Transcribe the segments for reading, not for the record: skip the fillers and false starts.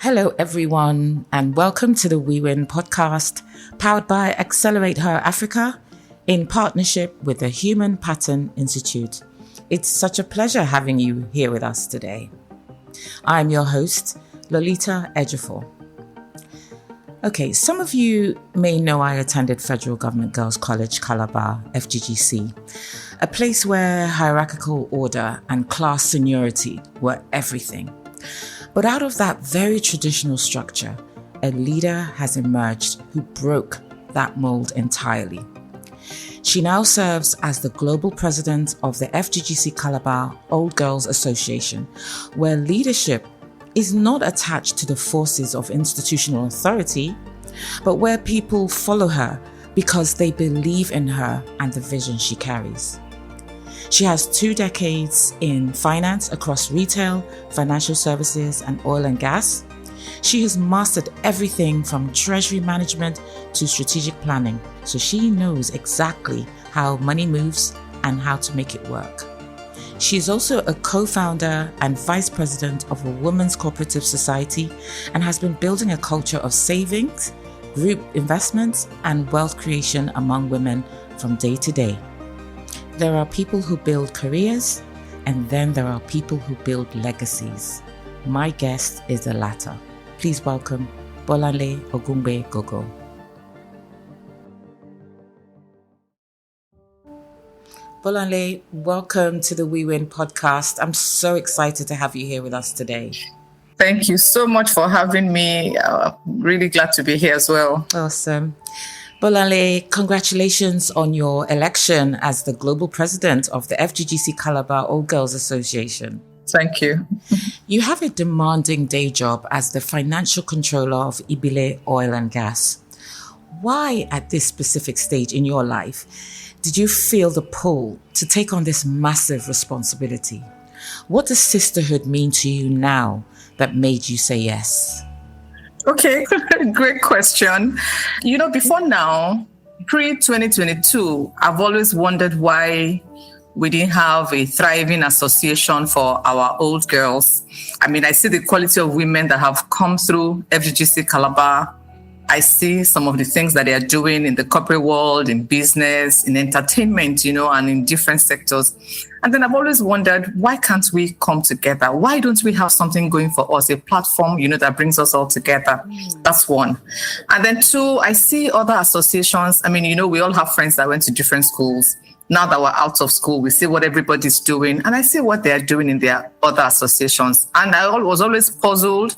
Hello, everyone, and welcome to the We Win podcast, powered by Accelerate Her Africa in partnership with the Human Pattern Institute. It's such a pleasure having you here with us today. I'm your host, Lolita Ejiofor. Okay, some of you may know I attended Federal Government Girls College, Calabar, F.G.G.C, a place where hierarchical order and class seniority were everything. But out of that very traditional structure, a leader has emerged who broke that mold entirely. She now serves as the global president of the F.G.G.C Calabar Old Girls Association, where leadership is not attached to the forces of institutional authority, but where people follow her because they believe in her and the vision she carries. She has 2 decades in finance across retail, financial services, and oil and gas. She has mastered everything from treasury management to strategic planning, so she knows exactly how money moves and how to make it work. She is also a co-founder and vice president of a women's cooperative society and has been building a culture of savings, group investments, and wealth creation among women from day to day. There are people who build careers, and then there are people who build legacies. My guest is the latter. Please welcome Bolanle Ogungbe-Gogo. Bolanle, welcome to the We Win podcast. I'm so excited to have you here with us today. Thank you so much for having me. Really glad to be here as well. Awesome. Bolanle, congratulations on your election as the global president of the F.G.G.C Calabar Old Girls Association. Thank you. You have a demanding day job as the financial controller of IBILE Oil and Gas. Why, at this specific stage in your life, did you feel the pull to take on this massive responsibility? What does sisterhood mean to you now that made you say yes? Okay, great question. Before now, pre-2022, I've always wondered why we didn't have a thriving association for our old girls. I see the quality of women that have come through F.G.G.C Calabar. I see some of the things that they are doing in the corporate world, in business, in entertainment, and in different sectors. And then I've always wondered, why can't we come together? Why don't we have something going for us, a platform, that brings us all together? That's one. And then 2, I see other associations. We all have friends that went to different schools. Now that we're out of school, we see what everybody's doing. And I see what they're doing in their other associations. And I was always puzzled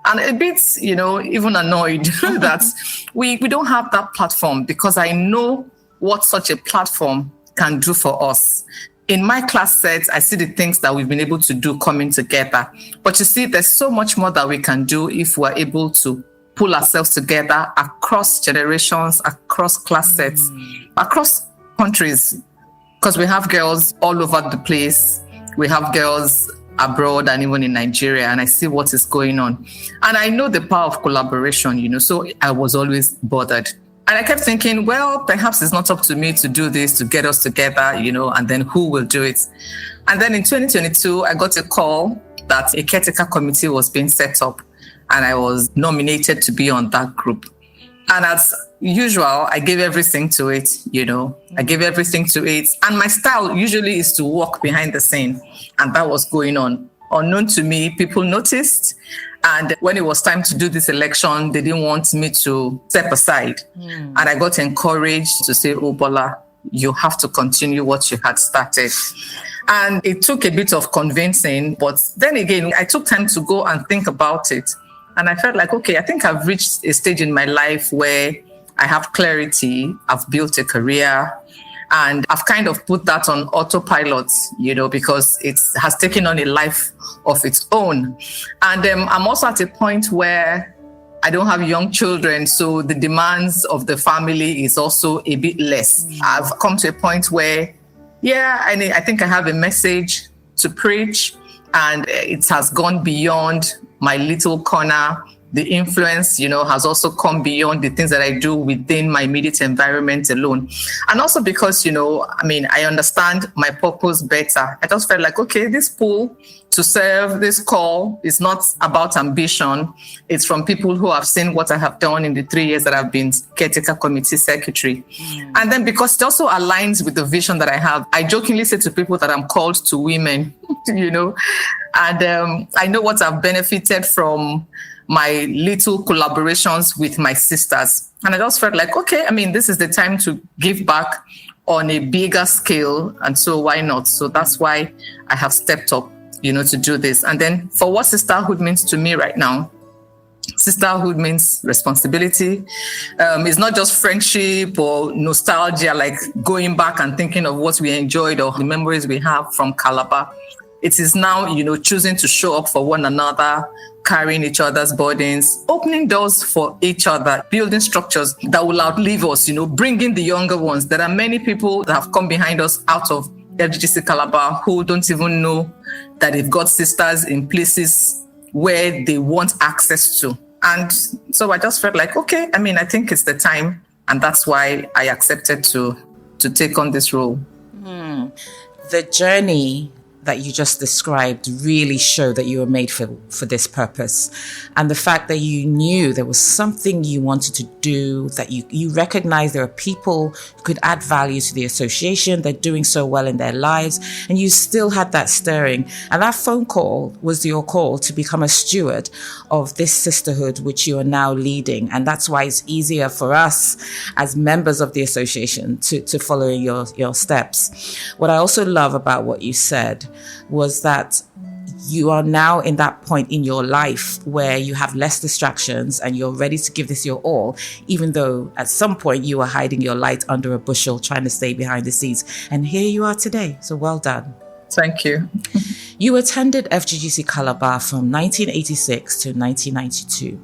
and a bit, even annoyed that we don't have that platform, because I know what such a platform can do for us. In my class sets, I see the things that we've been able to do coming together. But you see, there's so much more that we can do if we're able to pull ourselves together across generations, across class sets, across countries, because we have girls all over the place. We have girls abroad and even in Nigeria, and I see what is going on. And I know the power of collaboration, so I was always bothered. And I kept thinking, well, perhaps it's not up to me to do this, to get us together, and then who will do it? And then in 2022, I got a call that a caretaker committee was being set up, and I was nominated to be on that group. And as usual, I gave everything to it, I gave everything to it. And my style usually is to walk behind the scene. And that was going on. Unknown to me, people noticed. And when it was time to do this election, they didn't want me to step aside. And I got encouraged to say, oh, Bola, you have to continue what you had started. And it took a bit of convincing. But then again, I took time to go and think about it. And I felt like, okay, I think I've reached a stage in my life where I have clarity. I've built a career. And I've kind of put that on autopilot, because it has taken on a life of its own. And I'm also at a point where I don't have young children, so the demands of the family is also a bit less. I've come to a point where, I think I have a message to preach, and it has gone beyond my little corner the influence, has also come beyond the things that I do within my immediate environment alone. And also because, I understand my purpose better. I just felt like, okay, this pull to serve, this call is not about ambition. It's from people who have seen what I have done in the 3 years that I've been caretaker committee secretary. And then because it also aligns with the vision that I have, I jokingly say to people that I'm called to women, and I know what I've benefited from my little collaborations with my sisters. And I just felt like, okay, this is the time to give back on a bigger scale. And so why not? So that's why I have stepped up, to do this. And then for what sisterhood means to me right now, sisterhood means responsibility. It's not just friendship or nostalgia, like going back and thinking of what we enjoyed or the memories we have from Calabar. It is now, choosing to show up for one another, carrying each other's burdens, opening doors for each other, building structures that will outlive us, bringing the younger ones. There are many people that have come behind us out of F.G.G.C Calabar who don't even know that they've got sisters in places where they want access to. And so I just felt like, okay, I think it's the time. And that's why I accepted to take on this role. The journey that you just described really showed that you were made for this purpose. And the fact that you knew there was something you wanted to do, that you recognized there are people who could add value to the association, they're doing so well in their lives, and you still had that stirring. And that phone call was your call to become a steward of this sisterhood, which you are now leading. And that's why it's easier for us as members of the association to follow your steps. What I also love about what you said was that you are now in that point in your life where you have less distractions and you're ready to give this your all, even though at some point you were hiding your light under a bushel trying to stay behind the scenes. And here you are today. So well done. Thank you. You attended F.G.G.C Calabar from 1986 to 1992.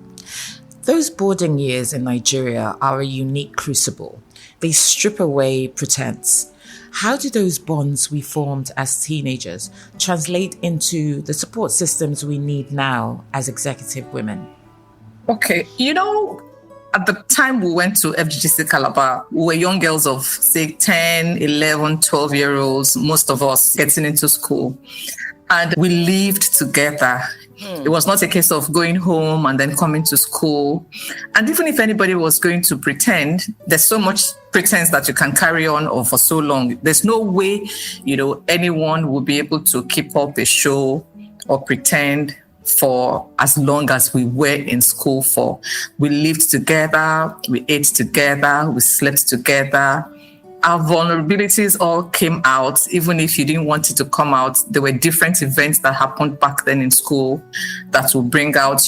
Those boarding years in Nigeria are a unique crucible. They strip away pretense. How do those bonds we formed as teenagers translate into the support systems we need now as executive women? Okay, at the time we went to F.G.G.C Calabar, we were young girls of, say, 10, 11, 12-year-olds, most of us getting into school. And we lived together. It was not a case of going home and then coming to school. And even if anybody was going to pretend, there's so much pretense that you can carry on or for so long. There's no way, anyone will be able to keep up a show or pretend for as long as we were in school for. We lived together, we ate together, we slept together. Our vulnerabilities all came out, even if you didn't want it to come out. There were different events that happened back then in school that will bring out,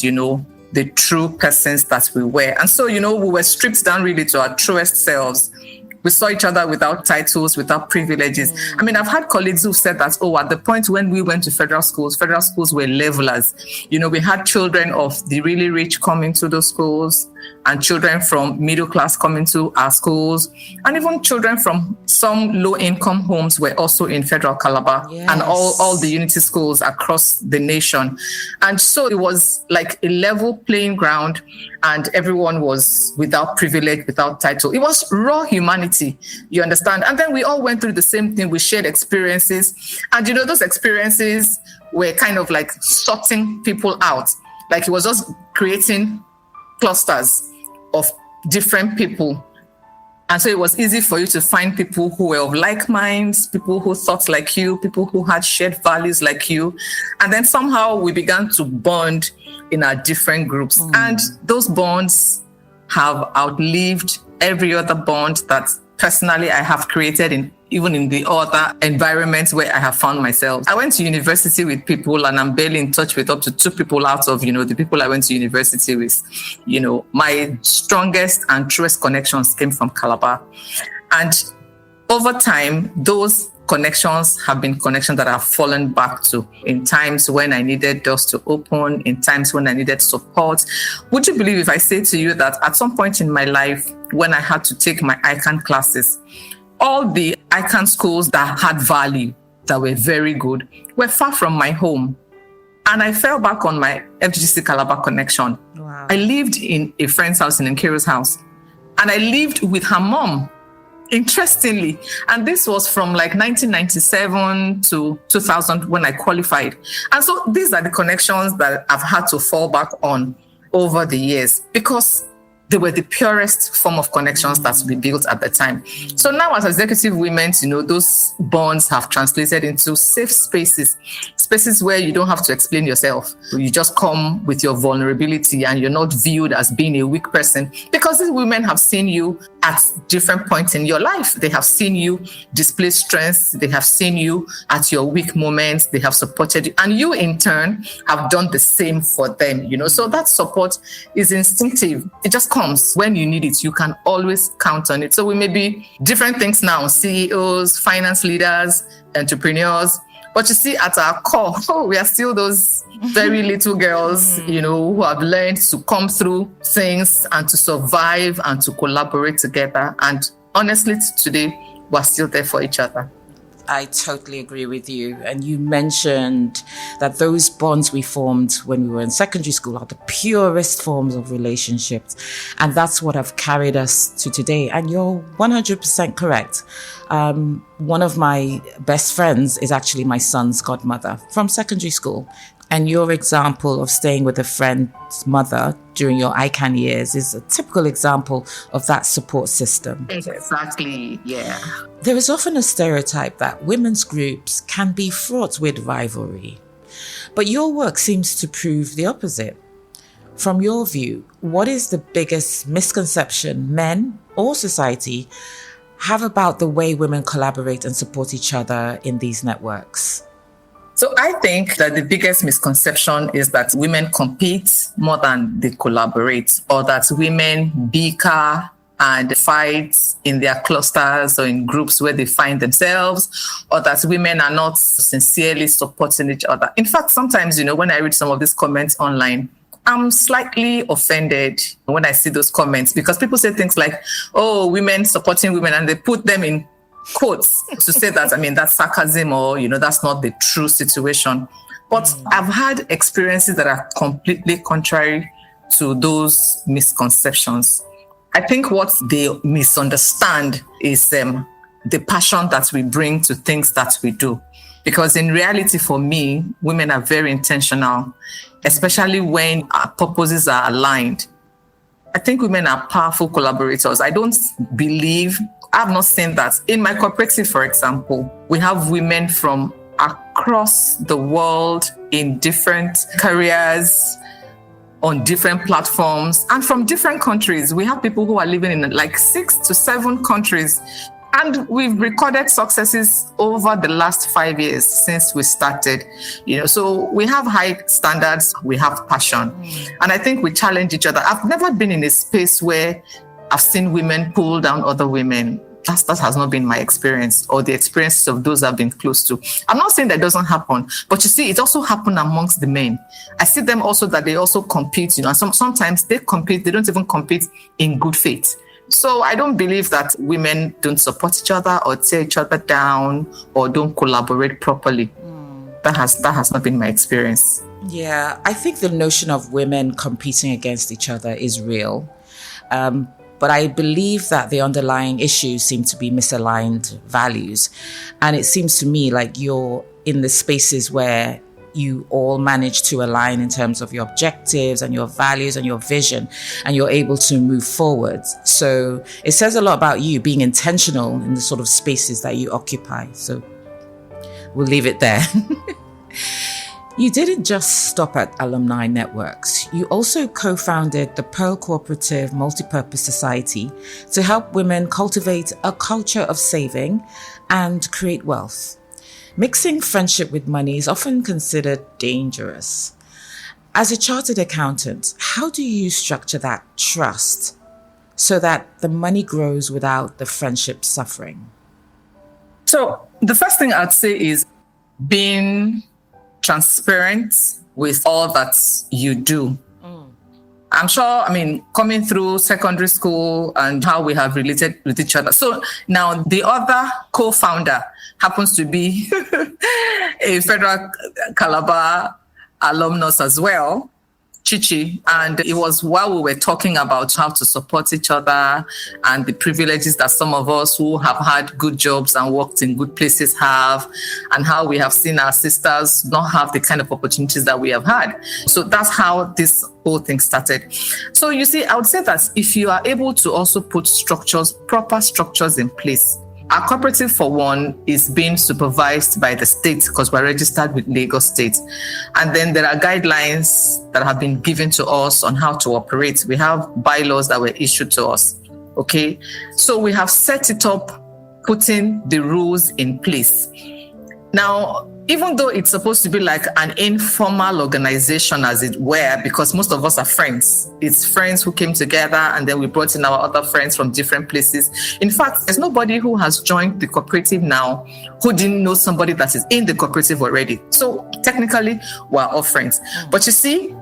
the true persons that we were. And so, we were stripped down really to our truest selves. We saw each other without titles, without privileges. I've had colleagues who said that, at the point when we went to federal schools were levelers. We had children of the really rich coming to those schools, and children from middle class coming to our schools, and even children from some low-income homes were also in Federal Calabar. Yes. And all the unity schools across the nation. And so it was like a level playing ground, and everyone was without privilege, without title. It was raw humanity, you understand? And then we all went through the same thing. We shared experiences. And, those experiences were kind of like sorting people out. Like it was just creating clusters of different people. And so it was easy for you to find people who were of like minds, people who thought like you, people who had shared values like you. And then somehow we began to bond in our different groups. And those bonds have outlived every other bond that personally I have created even in the other environments where I have found myself. I went to university with people, and I'm barely in touch with up to 2 people out of, the people I went to university with. My strongest and truest connections came from Calabar. And over time, those connections have been connections that I've fallen back to in times when I needed doors to open, in times when I needed support. Would you believe if I say to you that at some point in my life, when I had to take my ICANN classes, all the ICANN schools that had value, that were very good, were far from my home. And I fell back on my F.G.G.C Calabar connection. Wow. I lived in a friend's house, in Nkiru's house, and I lived with her mom, interestingly. And this was from like 1997 to 2000 when I qualified. And so these are the connections that I've had to fall back on over the years, because they were the purest form of connections that we built at the time. So now as executive women, those bonds have translated into safe spaces where you don't have to explain yourself. You just come with your vulnerability and you're not viewed as being a weak person, because these women have seen you at different points in your life. They have seen you display strengths. They have seen you at your weak moments. They have supported you. And you in turn have done the same for them, So that support is instinctive. It just comes when you need it. You can always count on it. So we may be different things now, CEOs, finance leaders, entrepreneurs. But you see, at our core, we are still those very little girls, who have learned to come through things and to survive and to collaborate together. And honestly, today, we're still there for each other. I totally agree with you. And you mentioned that those bonds we formed when we were in secondary school are the purest forms of relationships. And that's what have carried us to today. And you're 100% correct. One of my best friends is actually my son's godmother from secondary school. And your example of staying with a friend's mother during your ICANN years is a typical example of that support system. Exactly, yeah. There is often a stereotype that women's groups can be fraught with rivalry. But your work seems to prove the opposite. From your view, what is the biggest misconception men or society have about the way women collaborate and support each other in these networks? So I think that the biggest misconception is that women compete more than they collaborate, or that women bicker and fight in their clusters or in groups where they find themselves, or that women are not sincerely supporting each other. In fact, sometimes, when I read some of these comments online, I'm slightly offended when I see those comments, because people say things like, oh, women supporting women, and they put them in quotes to say that, that's sarcasm, or, that's not the true situation. But I've had experiences that are completely contrary to those misconceptions. I think what they misunderstand is the passion that we bring to things that we do. Because in reality, for me, women are very intentional, especially when our purposes are aligned. I think women are powerful collaborators. I've not seen that. In my cooperative, for example, we have women from across the world in different careers, on different platforms, and from different countries. We have people who are living in like 6 to 7 countries. And we've recorded successes over the last 5 years since we started. So we have high standards, we have passion. And I think we challenge each other. I've never been in a space where I've seen women pull down other women. That has not been my experience, or the experiences of those I've been close to. I'm not saying that doesn't happen, but you see, it also happens amongst the men. I see them also that they also compete, and sometimes they compete, they don't even compete in good faith. So I don't believe that women don't support each other or tear each other down or don't collaborate properly. That has not been my experience. Yeah, I think the notion of women competing against each other is real. But I believe that the underlying issues seem to be misaligned values. And it seems to me like you're in the spaces where you all manage to align in terms of your objectives and your values and your vision, and you're able to move forward. So it says a lot about you being intentional in the sort of spaces that you occupy. So we'll leave it there. You didn't just stop at alumni networks. You also co-founded the Pearl Cooperative Multipurpose Society to help women cultivate a culture of saving and create wealth. Mixing friendship with money is often considered dangerous. As a chartered accountant, how do you structure that trust so that the money grows without the friendship suffering? So the first thing I'd say is being transparent with all that you do. I'm sure, coming through secondary school and how we have related with each other. So now the other co-founder happens to be a Federal Calabar alumnus as well. Chichi, and it was while we were talking about how to support each other and the privileges that some of us who have had good jobs and worked in good places have, and how we have seen our sisters not have the kind of opportunities that we have had. So that's how this whole thing started. So you see, I would say that if you are able to also put proper structures in place. Our cooperative, for one, is being supervised by the state because we're registered with Lagos State. And then there are guidelines that have been given to us on how to operate. We have bylaws that were issued to us. Okay. So we have set it up, putting the rules in place. Now, even though it's supposed to be like an informal organization, as it were, because most of us are friends. It's friends who came together and then we brought in our other friends from different places. In fact, there's nobody who has joined the cooperative now who didn't know somebody that is in the cooperative already. So technically, we're all friends. But you see,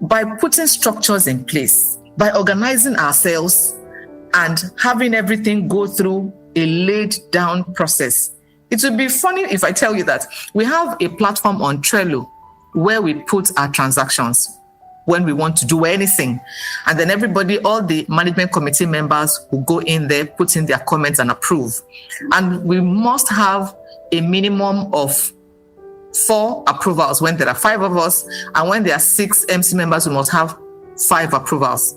by putting structures in place, by organizing ourselves and having everything go through a laid down process, it would be funny if I tell you that we have a platform on Trello where we put our transactions when we want to do anything. And then everybody, all the management committee members who go in there, put in their comments and approve. And we must have a minimum of 4 approvals when there are 5 of us. And when there are 6 MC members, we must have 5 approvals.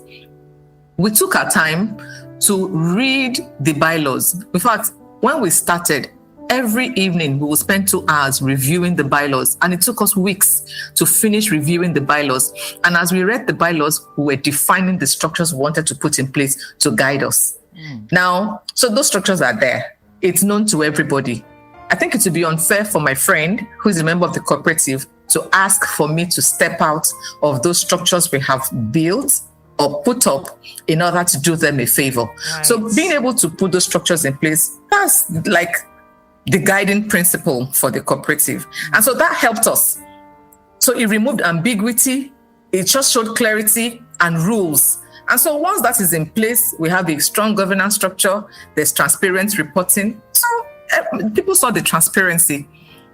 We took our time to read the bylaws. In fact, when we started, every evening, we will spend 2 hours reviewing the bylaws, and it took us weeks to finish reviewing the bylaws. And as we read the bylaws, we were defining the structures we wanted to put in place to guide us. Now, so those structures are there. It's known to everybody. I think it would be unfair for my friend, who is a member of the cooperative, to ask for me to step out of those structures we have built or put up in order to do them a favor. Right. So being able to put those structures in place, that's like the guiding principle for the cooperative. And so that helped us. So it removed ambiguity, it just showed clarity and rules. And so once that is in place, we have a strong governance structure, there's transparent reporting. So people saw the transparency.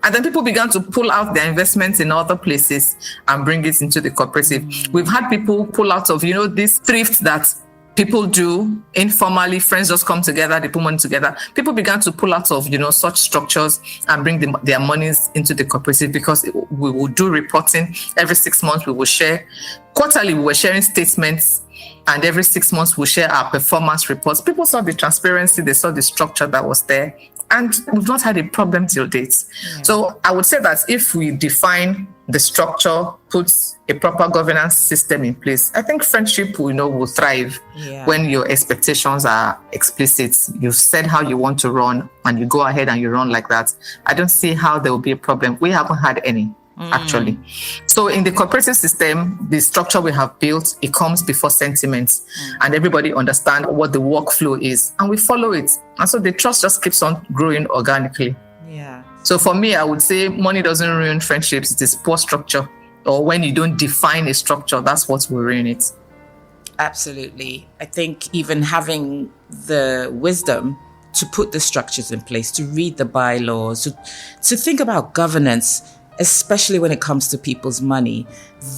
And then people began to pull out their investments in other places and bring it into the cooperative. We've had people pull out of, this thrift that people do informally. Friends just come together, they put money together. People began to pull out of, such structures and bring their monies into the cooperative, because we will do reporting every 6 months. We will share quarterly. We were sharing statements, and every 6 months we'll share our performance reports. People saw the transparency, they saw the structure that was there, and we've not had a problem till date. Yeah. So I would say that if we define the structure, put a proper governance system in place, I think friendship will thrive when your expectations are explicit. You've said how you want to run and you go ahead and you run like that. I don't see how there will be a problem. We haven't had any, actually. So in the cooperative system, the structure we have built, it comes before sentiments, and everybody understands what the workflow is, and we follow it. And so the trust just keeps on growing organically. Yeah. So for me, I would say money doesn't ruin friendships. It is poor structure, or when you don't define a structure, that's what will ruin it. Absolutely. I think even having the wisdom to put the structures in place, to read the bylaws, to think about governance, especially when it comes to people's money,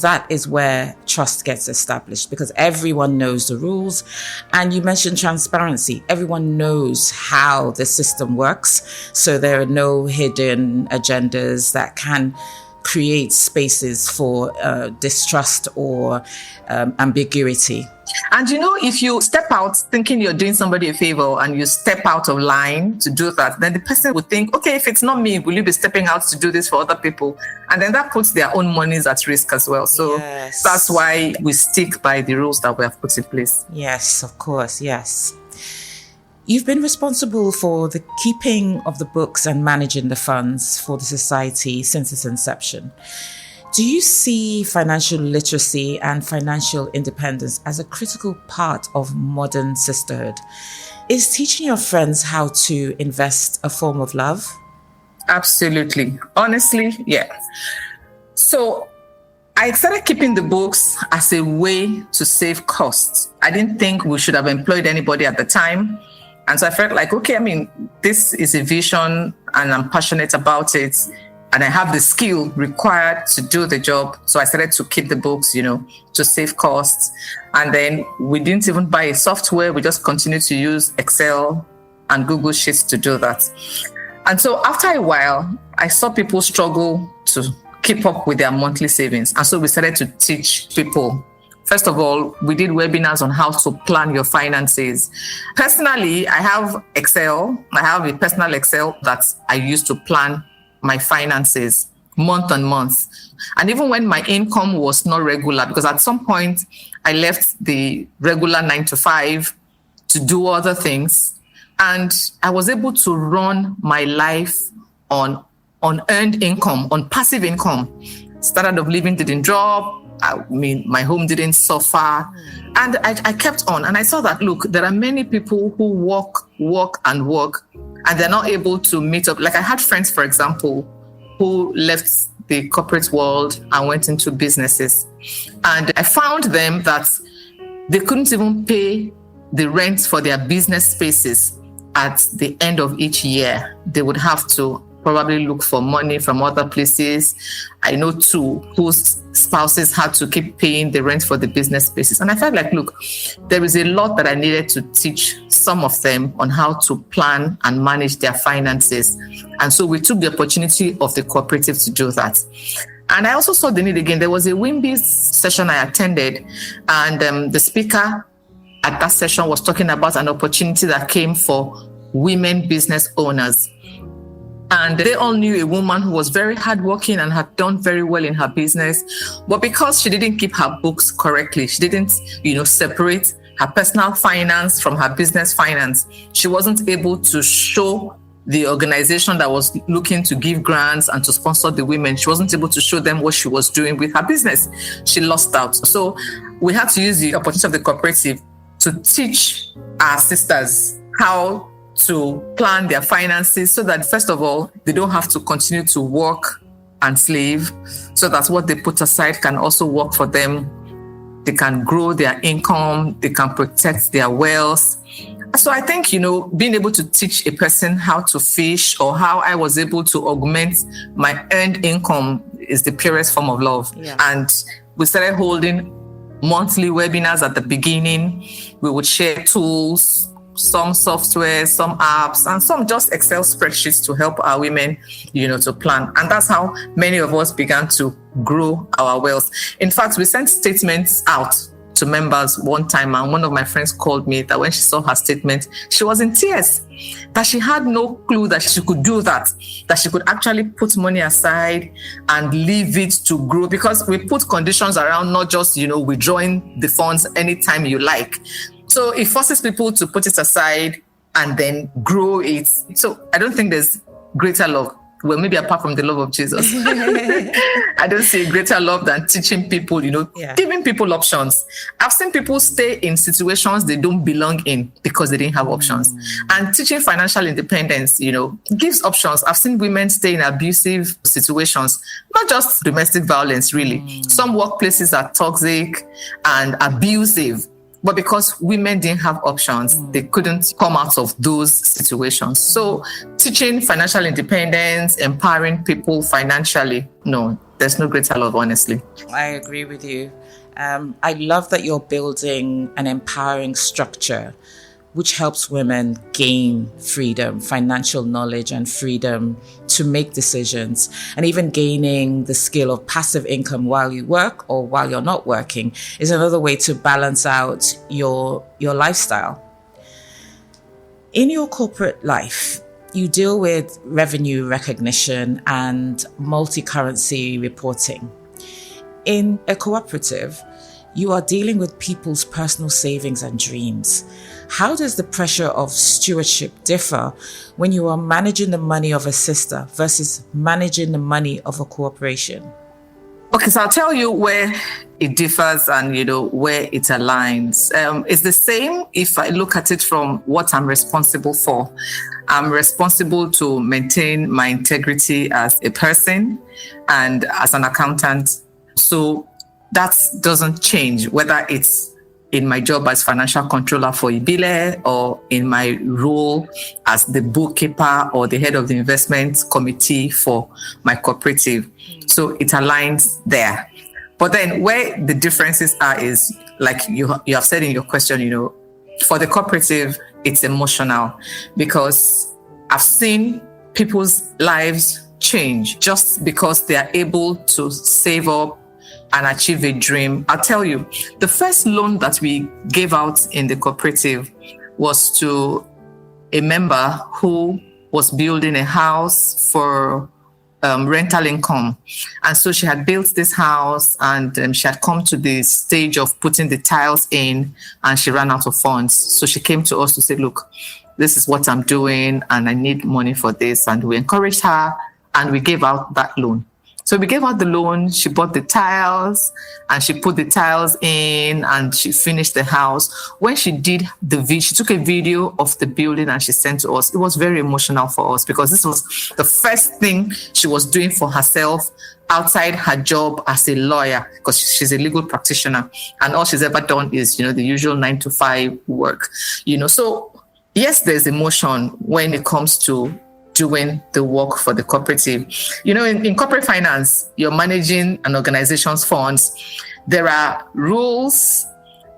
that is where trust gets established, because everyone knows the rules. And you mentioned transparency. Everyone knows how the system works. So there are no hidden agendas that can create spaces for distrust or ambiguity. And if you step out thinking you're doing somebody a favor and you step out of line to do that, then the person would think, okay, if it's not me, will you be stepping out to do this for other people? And then that puts their own monies at risk as well. So that's why we stick by the rules that we have put in place. Yes, of course. Yes. You've been responsible for the keeping of the books and managing the funds for the society since its inception. Do you see financial literacy and financial independence as a critical part of modern sisterhood? Is teaching your friends how to invest a form of love? Absolutely. Honestly, yeah. So I started keeping the books as a way to save costs. I didn't think we should have employed anybody at the time. And so I felt like, okay, this is a vision and I'm passionate about it. and I have the skill required to do the job. So I started to keep the books, to save costs. And then we didn't even buy a software. We just continued to use Excel and Google Sheets to do that. And so after a while, I saw people struggle to keep up with their monthly savings. And so we started to teach people. First of all, we did webinars on how to plan your finances. Personally, I have Excel. I have a personal Excel that I use to plan my finances month on month. And even when my income was not regular, because at some point I left the regular 9 to 5 to do other things, and I was able to run my life on earned income, on passive income. Standard of living didn't drop. I mean, my home didn't suffer. And I kept on. And I saw that, look, there are many people who work, and they're not able to meet up. Like I had friends, for example, who left the corporate world and went into businesses. And I found them that they couldn't even pay the rent for their business spaces at the end of each year. They would have to probably look for money from other places. I know two whose spouses had to keep paying the rent for the business spaces. And I felt like, look, there is a lot that I needed to teach some of them on how to plan and manage their finances. And so we took the opportunity of the cooperative to do that. And I also saw the need again. There was a WIMBIZ session I attended, and the speaker at that session was talking about an opportunity that came for women business owners. And they all knew a woman who was very hardworking and had done very well in her business. But because she didn't keep her books correctly, she didn't, separate her personal finance from her business finance, she wasn't able to show the organization that was looking to give grants and to sponsor the women, she wasn't able to show them what she was doing with her business. She lost out. So we had to use the opportunity of the cooperative to teach our sisters how to plan their finances so that, first of all, they don't have to continue to work and slave, so that what they put aside can also work for them. They can grow their income, they can protect their wealth. So I think, being able to teach a person how to fish, or how I was able to augment my earned income, is the purest form of love. Yeah. And we started holding monthly webinars at the beginning. We would share tools, some software, some apps, and some just Excel spreadsheets to help our women, to plan. And that's how many of us began to grow our wealth. In fact, we sent statements out to members one time, and one of my friends called me that when she saw her statement, she was in tears, that she had no clue that she could do that she could actually put money aside and leave it to grow, because we put conditions around, not just, withdrawing the funds anytime you like. So it forces people to put it aside and then grow it. So I don't think there's greater love. Well, maybe apart from the love of Jesus. I don't see a greater love than teaching people, giving people options. I've seen people stay in situations they don't belong in because they didn't have options. And teaching financial independence, gives options. I've seen women stay in abusive situations, not just domestic violence, really. Some workplaces are toxic and abusive. But because women didn't have options, they couldn't come out of those situations. So teaching financial independence, empowering people financially, no, there's no greater love, honestly. I agree with you. I love that you're building an empowering structure which helps women gain freedom, financial knowledge and freedom to make decisions, and even gaining the skill of passive income while you work or while you're not working is another way to balance out your lifestyle. In your corporate life, you deal with revenue recognition and multi-currency reporting. In a cooperative, you are dealing with people's personal savings and dreams. How does the pressure of stewardship differ when you are managing the money of a sister versus managing the money of a corporation? Okay, so I'll tell you where it differs and, where it aligns. It's the same if I look at it from what I'm responsible for. I'm responsible to maintain my integrity as a person and as an accountant. So that doesn't change, whether it's in my job as financial controller for IBILE, or in my role as the bookkeeper or the head of the investment committee for my cooperative. So it aligns there. But then where the differences are is, like you have said in your question, for the cooperative, it's emotional, because I've seen people's lives change just because they are able to save up and achieve a dream. I'll tell you, the first loan that we gave out in the cooperative was to a member who was building a house for rental income. And so she had built this house, and she had come to the stage of putting the tiles in, and she ran out of funds. So she came to us to say, look, this is what I'm doing, and I need money for this. And we encouraged her, and we gave out that loan. So we gave out the loan, she bought the tiles, and she put the tiles in, and she finished the house. When she did she took a video of the building and she sent to us. It was very emotional for us, because this was the first thing she was doing for herself outside her job as a lawyer, because she's a legal practitioner, and all she's ever done is, the usual 9-to-5 work, So yes, there's emotion when it comes to doing the work for the cooperative. In corporate finance, you're managing an organization's funds. There are rules,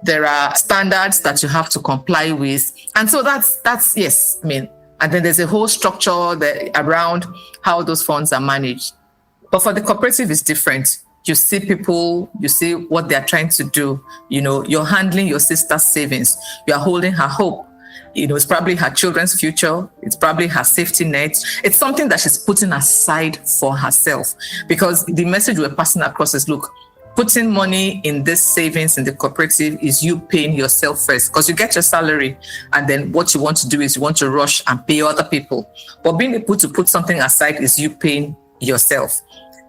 there are standards that you have to comply with. And so that's yes, and then there's a whole structure around how those funds are managed. But for the cooperative, it's different. You see people, you see what they're trying to do. You're handling your sister's savings. You're holding her hope. It's probably her children's future. It's probably her safety net. It's something that she's putting aside for herself, because the message we're passing across is, look, putting money in this savings in the cooperative is you paying yourself first, because you get your salary, and then what you want to do is you want to rush and pay other people. But being able to put something aside is you paying yourself.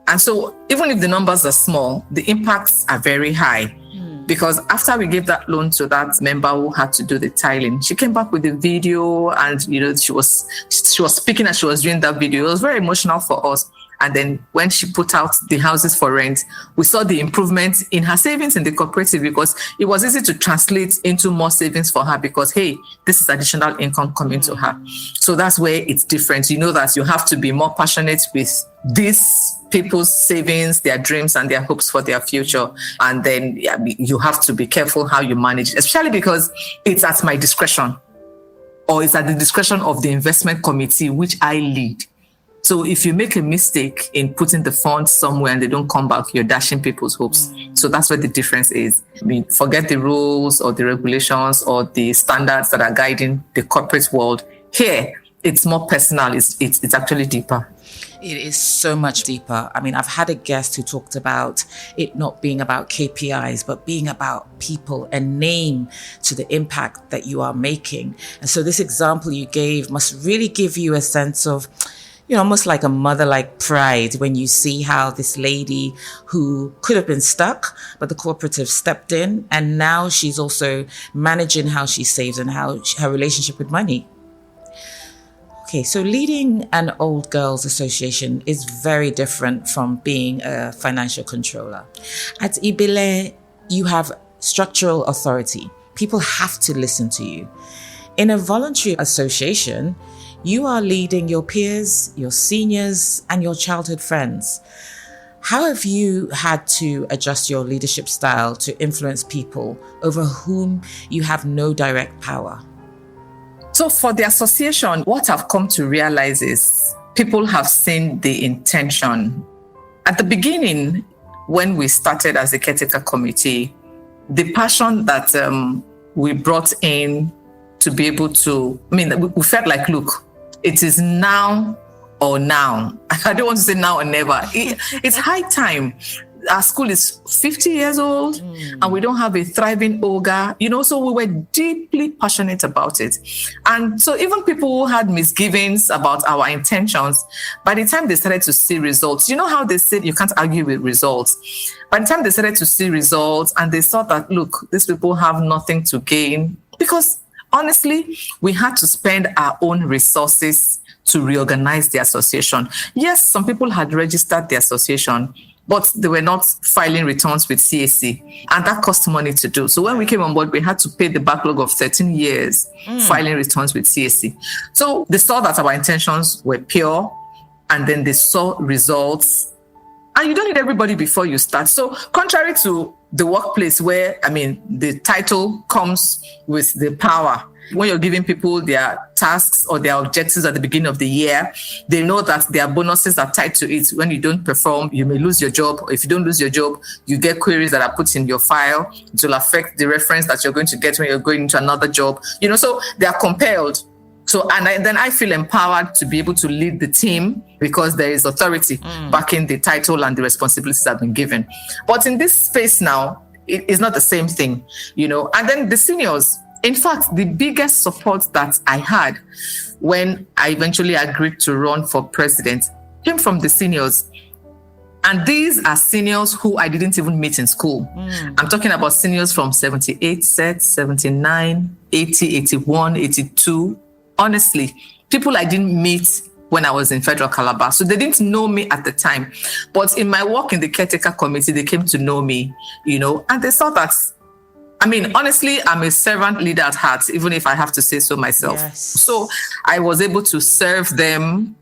And so even if the numbers are small, the impacts are very high. Because after we gave that loan to that member who had to do the tiling, she came back with a video, and she was speaking as she was doing that video. It was very emotional for us. And then when she put out the houses for rent, we saw the improvement in her savings in the cooperative, because it was easy to translate into more savings for her, because, hey, this is additional income coming to her. So that's where it's different. That you have to be more passionate with these people's savings, their dreams, and their hopes for their future. And then you have to be careful how you manage it, especially because it's at my discretion, or it's at the discretion of the investment committee, which I lead. So if you make a mistake in putting the funds somewhere and they don't come back, you're dashing people's hopes. So that's where the difference is. Forget the rules or the regulations or the standards that are guiding the corporate world. Here, it's more personal. It's actually deeper. It is so much deeper. I've had a guest who talked about it not being about KPIs, but being about people and name to the impact that you are making. And so this example you gave must really give you a sense of, almost like a mother-like pride when you see how this lady who could have been stuck, but the cooperative stepped in, and now she's also managing how she saves and her relationship with money. Okay, so leading an old girls association is very different from being a financial controller. At IBILE, you have structural authority. People have to listen to you. In a voluntary association, you are leading your peers, your seniors, and your childhood friends. How have you had to adjust your leadership style to influence people over whom you have no direct power? So for the association, what I've come to realize is people have seen the intention. At the beginning, when we started as a caretaker committee, the passion that we brought in to be able to, we felt like, look, it is now or now. I don't want to say now or never. It's high time. Our school is 50 years old and we don't have a thriving OGA, so we were deeply passionate about it. And so even people who had misgivings about our intentions, by the time they started to see results, how they said you can't argue with results. By the time they started to see results and they saw that, look, these people have nothing to gain, because honestly, we had to spend our own resources to reorganize the association. Yes, some people had registered the association, but they were not filing returns with CAC. And that cost money to do. So when we came on board, we had to pay the backlog of 13 years filing returns with CAC. So they saw that our intentions were pure, and then they saw results. And you don't need everybody before you start. So contrary to the workplace where, the title comes with the power. When you're giving people their tasks or their objectives at the beginning of the year, they know that their bonuses are tied to it. When you don't perform, you may lose your job. Or if you don't lose your job, you get queries that are put in your file. It will affect the reference that you're going to get when you're going into another job. So they are compelled. So, then I feel empowered to be able to lead the team because there is authority backing the title and the responsibilities I've been given. But in this space now, it is not the same thing, And then the seniors, in fact, the biggest support that I had when I eventually agreed to run for president came from the seniors. And these are seniors who I didn't even meet in school. I'm talking about seniors from 78 sets, 79, 80, 81, 82. Honestly, people I didn't meet when I was in Federal Calabar. So they didn't know me at the time. But in my work in the caretaker committee, they came to know me, and they saw that, honestly, I'm a servant leader at heart, even if I have to say so myself. Yes. So I was able to serve them.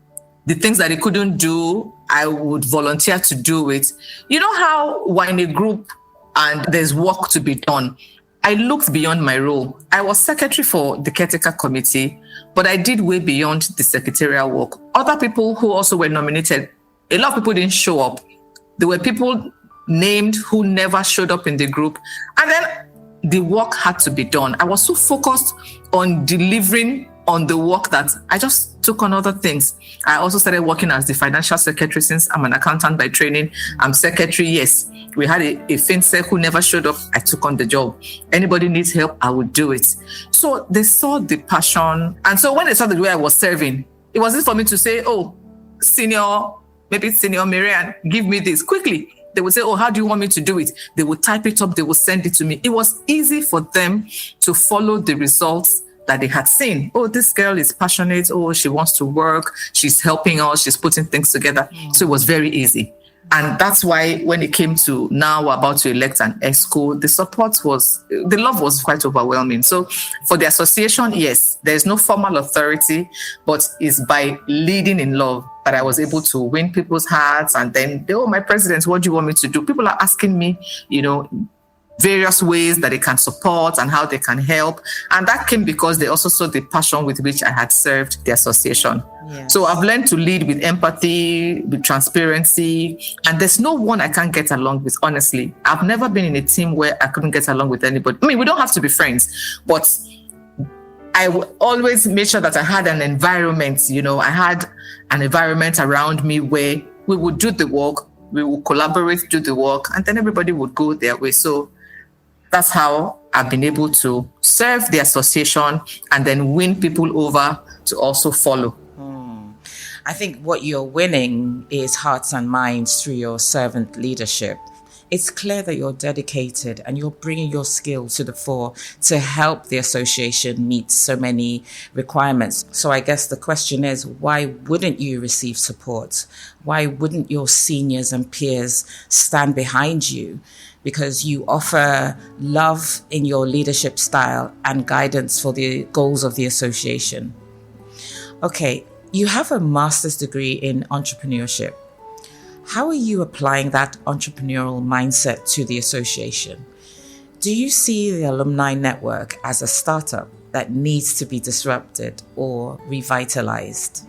The things that they couldn't do, I would volunteer to do it. You know how we're in a group and there's work to be done? I looked beyond my role. I was secretary for the caretaker committee, but I did way beyond the secretarial work. Other people who also were nominated, a lot of people didn't show up. There were people named who never showed up in the group. And then the work had to be done. I was so focused on delivering on the work that I just took on other things. I also started working as the financial secretary since I'm an accountant by training. I'm secretary, yes. We had a FinSec who never showed up. I took on the job. Anybody needs help, I would do it. So they saw the passion. And so when they saw the way I was serving, it wasn't for me to say, maybe senior Marianne, give me this quickly. They would say, how do you want me to do it? They would type it up. They would send it to me. It was easy for them to follow the results that they had seen. This girl is passionate. She wants to work. She's helping us. She's putting things together. So it was very easy. And that's why when it came to now we're about to elect an EXCO, the love was quite overwhelming. So for the association, yes, there's no formal authority, but it's by leading in love that I was able to win people's hearts. And then, my president, what do you want me to do? People are asking me, various ways that they can support and how they can help. And that came because they also saw the passion with which I had served the association. Yes. So I've learned to lead with empathy, with transparency, and there's no one I can't get along with, honestly. I've never been in a team where I couldn't get along with anybody. We don't have to be friends, but I always made sure that I had an environment, I had an environment around me where we would do the work, we would collaborate, do the work, and then everybody would go their way. So that's how I've been able to serve the association and then win people over to also follow. I think what you're winning is hearts and minds through your servant leadership. It's clear that you're dedicated and you're bringing your skills to the fore to help the association meet so many requirements. So I guess the question is, why wouldn't you receive support? Why wouldn't your seniors and peers stand behind you? Because you offer love in your leadership style and guidance for the goals of the association. Okay, you have a master's degree in entrepreneurship. How are you applying that entrepreneurial mindset to the association? Do you see the alumni network as a startup that needs to be disrupted or revitalized?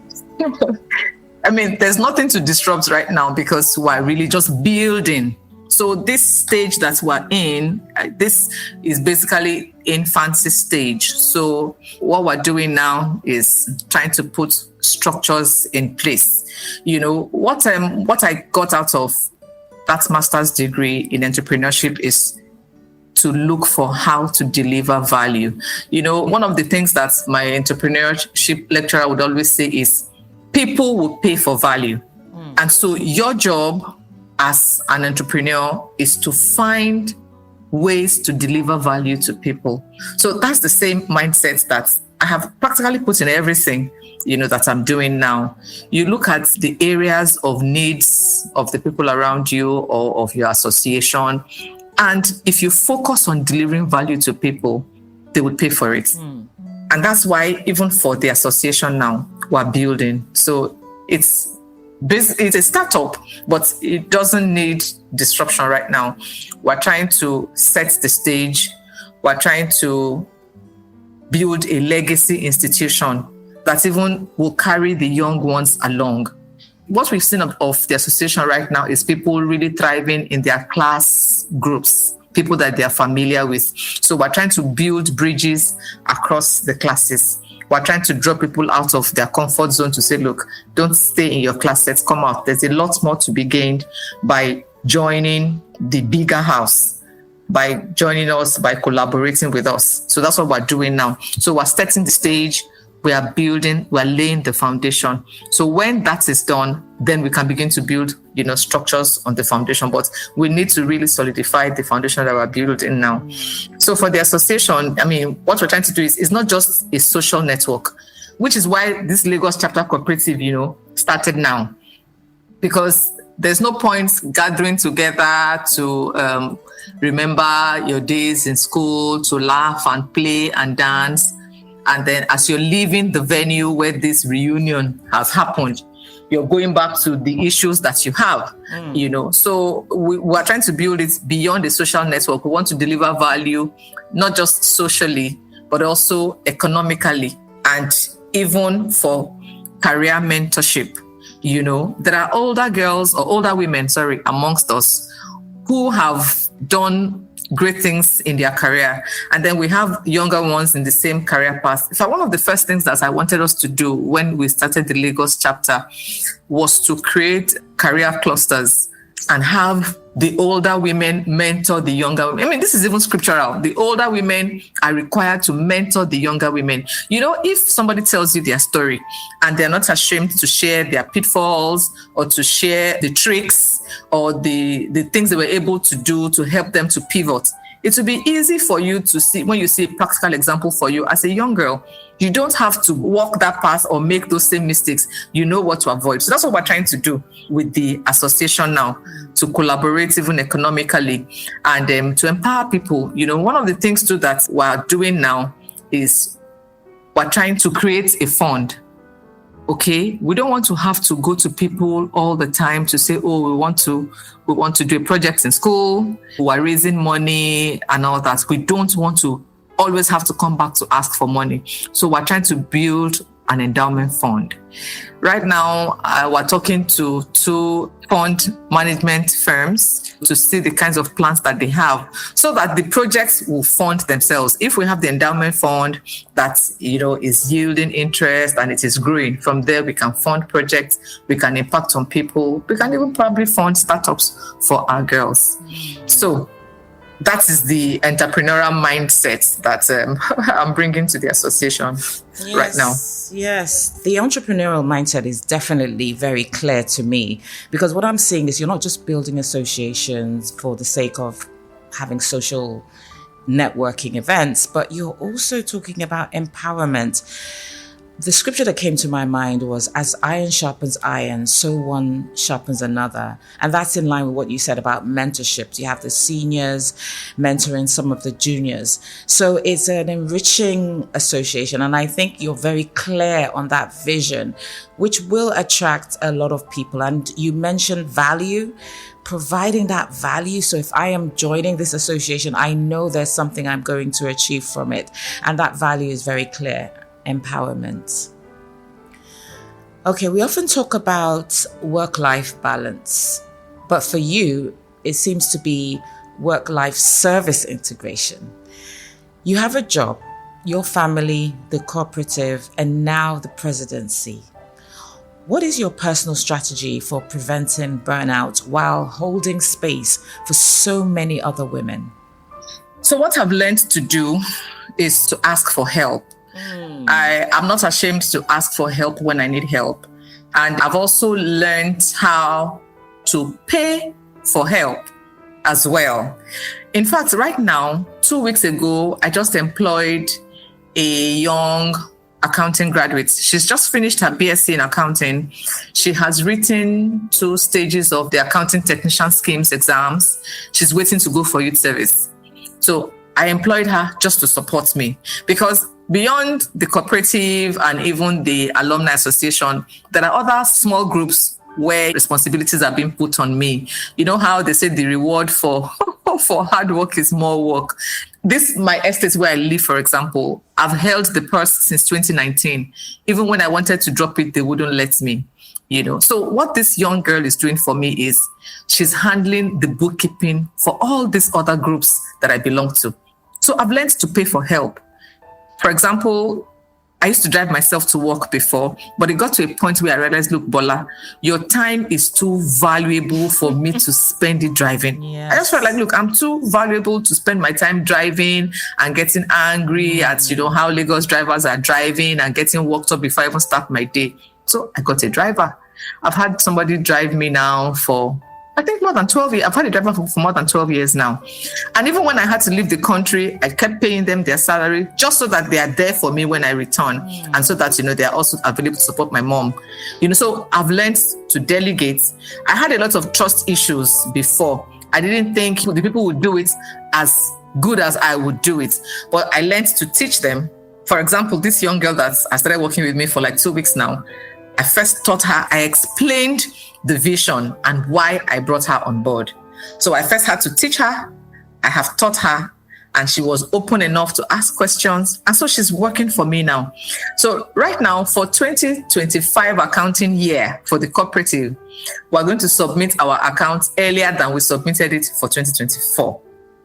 There's nothing to disrupt right now because we're really just building. So this stage that we're in, this is basically infancy stage. So what we're doing now is trying to put structures in place. What I got out of that master's degree in entrepreneurship is to look for how to deliver value. One of the things that my entrepreneurship lecturer would always say is people will pay for value. And so your job as an entrepreneur is to find ways to deliver value to people. So that's the same mindset that I have practically put in everything, that I'm doing now. You look at the areas of needs of the people around you or of your association. And if you focus on delivering value to people, they will pay for it. And that's why even for the association now, we're building. So it's a startup, but it doesn't need disruption right now. We're trying to set the stage. We're trying to build a legacy institution that even will carry the young ones along. What we've seen of the association right now is people really thriving in their class groups, people that they are familiar with. So we're trying to build bridges across the classes. We're trying to draw people out of their comfort zone to say, look, don't stay in your class, let's come out. There's a lot more to be gained by joining the bigger house, by joining us, by collaborating with us. So that's what we're doing now. So we're setting the stage, we are building, we're laying the foundation. So when that is done, then we can begin to build, structures on the foundation. But we need to really solidify the foundation that we're building now. So for the association, what we're trying to do is not just a social network, which is why this Lagos chapter cooperative, started now. Because there's no point gathering together to remember your days in school, to laugh and play and dance. And then as you're leaving the venue where this reunion has happened, you're going back to the issues that you have, So we're trying to build it beyond the social network. We want to deliver value, not just socially, but also economically and even for career mentorship. There are older girls or older women, amongst us who have done great things in their career. And then we have younger ones in the same career path. In fact, one of the first things that I wanted us to do when we started the Lagos chapter was to create career clusters and have the older women mentor the younger women. This is even scriptural. The older women are required to mentor the younger women. If somebody tells you their story and they're not ashamed to share their pitfalls or to share the tricks or the things they were able to do to help them to pivot, it will be easy for you to see when you see a practical example for you as a young girl. You don't have to walk that path or make those same mistakes. You know what to avoid. So that's what we're trying to do with the association now, to collaborate even economically and to empower people. One of the things too that we're doing now is we're trying to create a fund. Okay, we don't want to have to go to people all the time to say, oh, we want to do a project in school, we're raising money and all that. We don't want to always have to come back to ask for money. So we're trying to build an endowment fund. Right now, we're talking to 2 fund management firms to see the kinds of plans that they have so that the projects will fund themselves. If we have the endowment fund that, is yielding interest and it is growing, from there we can fund projects, we can impact on people, we can even probably fund startups for our girls. So that is the entrepreneurial mindset that I'm bringing to the association right now. Yes, the entrepreneurial mindset is definitely very clear to me, because what I'm seeing is you're not just building associations for the sake of having social networking events, but you're also talking about empowerment. The scripture that came to my mind was, as iron sharpens iron, so one sharpens another. And that's in line with what you said about mentorship. You have the seniors mentoring some of the juniors. So it's an enriching association. And I think you're very clear on that vision, which will attract a lot of people. And you mentioned value, providing that value. So if I am joining this association, I know there's something I'm going to achieve from it. And that value is very clear. Empowerment. Okay, we often talk about work-life balance, but for you, it seems to be work-life service integration. You have a job, your family, the cooperative, and now the presidency. What is your personal strategy for preventing burnout while holding space for so many other women? So what I've learned to do is to ask for help. I'm not ashamed to ask for help when I need help. And I've also learned how to pay for help as well. In fact, right now, 2 weeks ago, I just employed a young accounting graduate. She's just finished her BSc in accounting. She has written 2 stages of the accounting technician schemes exams. She's waiting to go for youth service. So I employed her just to support me, because beyond the cooperative and even the alumni association, there are other small groups where responsibilities are being put on me. You know how they say the reward for hard work is more work. This, my estate where I live, for example, I've held the purse since 2019. Even when I wanted to drop it, they wouldn't let me, So what this young girl is doing for me is she's handling the bookkeeping for all these other groups that I belong to. So I've learned to pay for help. For example, I used to drive myself to work before, but it got to a point where I realized, look, Bola, your time is too valuable for me to spend it driving. Yes. I just felt like, look, I'm too valuable to spend my time driving and getting angry at, how Lagos drivers are driving and getting worked up before I even start my day. So I got a driver. I've had somebody drive me now for, I think, more than 12 years. I've had a driver for more than 12 years now. And even when I had to leave the country, I kept paying them their salary just so that they are there for me when I return. And so that, they are also available to support my mom. So I've learned to delegate. I had a lot of trust issues before. I didn't think the people would do it as good as I would do it. But I learned to teach them. For example, this young girl that I started working with me for like 2 weeks now, I first taught her, I explained the vision and why I brought her on board. So I first had to teach her, I have taught her, and she was open enough to ask questions. And so she's working for me now. So right now, for 2025 accounting year for the cooperative, we're going to submit our accounts earlier than we submitted it for 2024.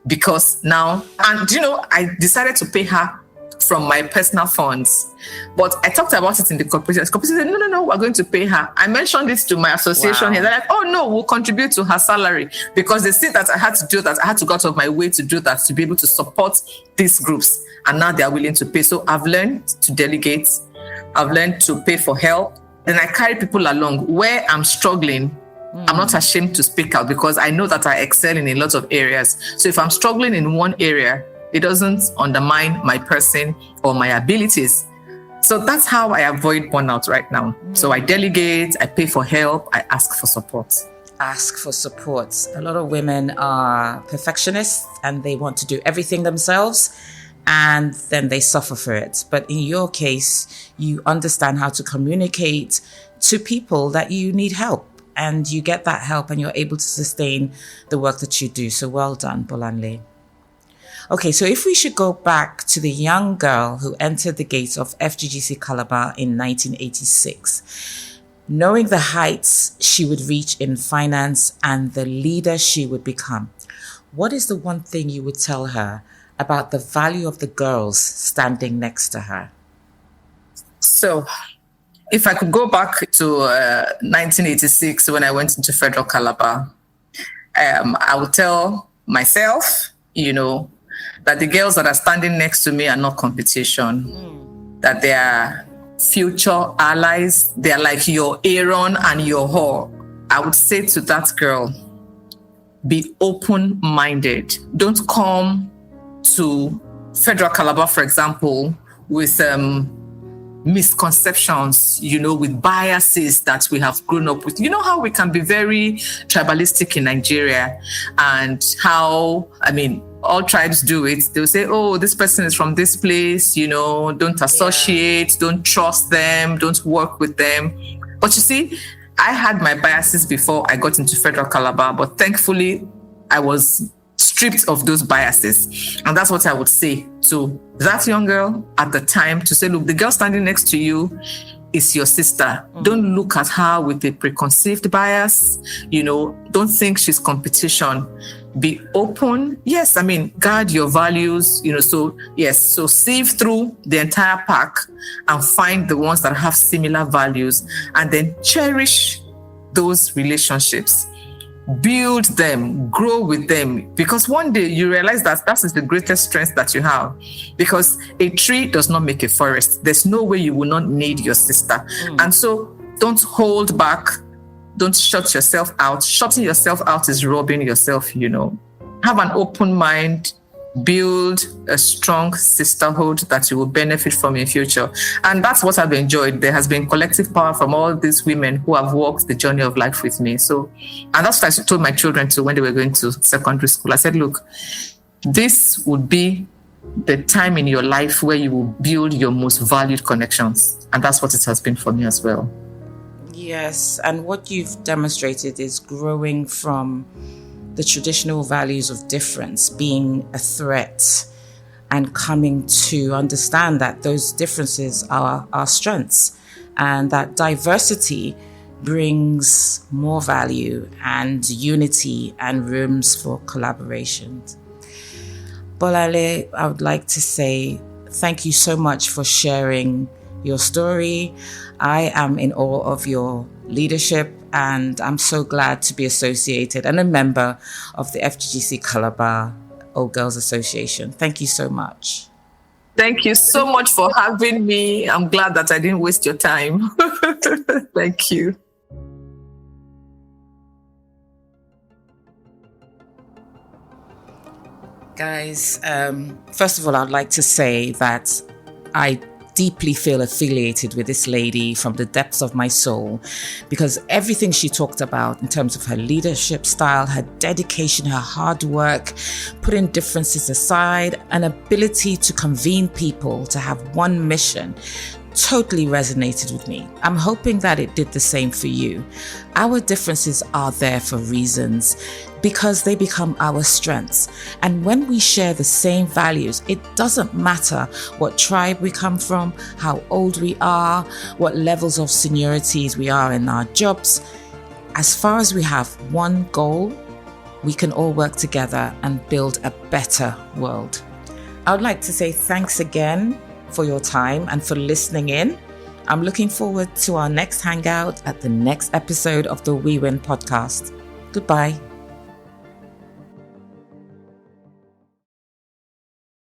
Because now, and I decided to pay her from my personal funds. But I talked about it in the cooperative. The cooperative said, no, we're going to pay her. I mentioned this to my association here. They're like, oh no, we'll contribute to her salary, because they see that I had to do that. I had to go out of my way to do that, to be able to support these groups. And now they're willing to pay. So I've learned to delegate. I've learned to pay for help. Then I carry people along. Where I'm struggling, I'm not ashamed to speak out, because I know that I excel in a lot of areas. So if I'm struggling in one area, it doesn't undermine my person or my abilities. So that's how I avoid burnout right now. So I delegate, I pay for help, I ask for support. Ask for support. A lot of women are perfectionists and they want to do everything themselves, and then they suffer for it. But in your case, you understand how to communicate to people that you need help, and you get that help and you're able to sustain the work that you do. So well done, Bolanle. Okay, so if we should go back to the young girl who entered the gates of F.G.G.C. Calabar in 1986, knowing the heights she would reach in finance and the leader she would become, what is the one thing you would tell her about the value of the girls standing next to her? So, if I could go back to 1986 when I went into Federal Calabar, I would tell myself, that the girls that are standing next to me are not competition, that they are future allies. They are like your Aaron and your Hor. I would say to that girl, be open-minded. Don't come to Federal Calabar, for example, with misconceptions, with biases that we have grown up with. You know how we can be very tribalistic in Nigeria, and how, all tribes do it. They'll say, oh, this person is from this place, don't associate, don't trust them, don't work with them. But you see, I had my biases before I got into Federal Calabar, but thankfully I was stripped of those biases. And that's what I would say to that young girl at the time, to say, look, the girl standing next to you is your sister. Don't look at her with a preconceived bias. Don't think she's competition. Be open. Yes, guard your values, so sieve through the entire pack and find the ones that have similar values, and then cherish those relationships. Build them, grow with them, because one day you realize that is the greatest strength that you have, because a tree does not make a forest. There's no way you will not need your sister. And so don't hold back. Don't shut yourself out. Shutting yourself out is robbing yourself, Have an open mind, build a strong sisterhood that you will benefit from in future. And that's what I've enjoyed. There has been collective power from all these women who have walked the journey of life with me. So, and that's what I told my children too when they were going to secondary school. I said, look, this would be the time in your life where you will build your most valued connections. And that's what it has been for me as well. Yes, and what you've demonstrated is growing from the traditional values of difference being a threat and coming to understand that those differences are our strengths and that diversity brings more value and unity and rooms for collaboration. Bolanle, I would like to say thank you so much for sharing your story. I am in awe of your leadership, and I'm so glad to be associated and a member of the F.G.G.C. Calabar Old Girls Association. Thank you so much. Thank you so much for having me. I'm glad that I didn't waste your time. Thank you. Guys, first of all, I'd like to say that I deeply feel affiliated with this lady from the depths of my soul, because everything she talked about in terms of her leadership style, her dedication, her hard work, putting differences aside, an ability to convene people to have one mission, totally resonated with me. I'm hoping that it did the same for you. Our differences are there for reasons, because they become our strengths. And when we share the same values, it doesn't matter what tribe we come from, how old we are, what levels of seniorities we are in our jobs. As far as we have one goal, we can all work together and build a better world. I would like to say thanks again for your time and for listening in. I'm looking forward to our next hangout at the next episode of the We Win podcast. Goodbye.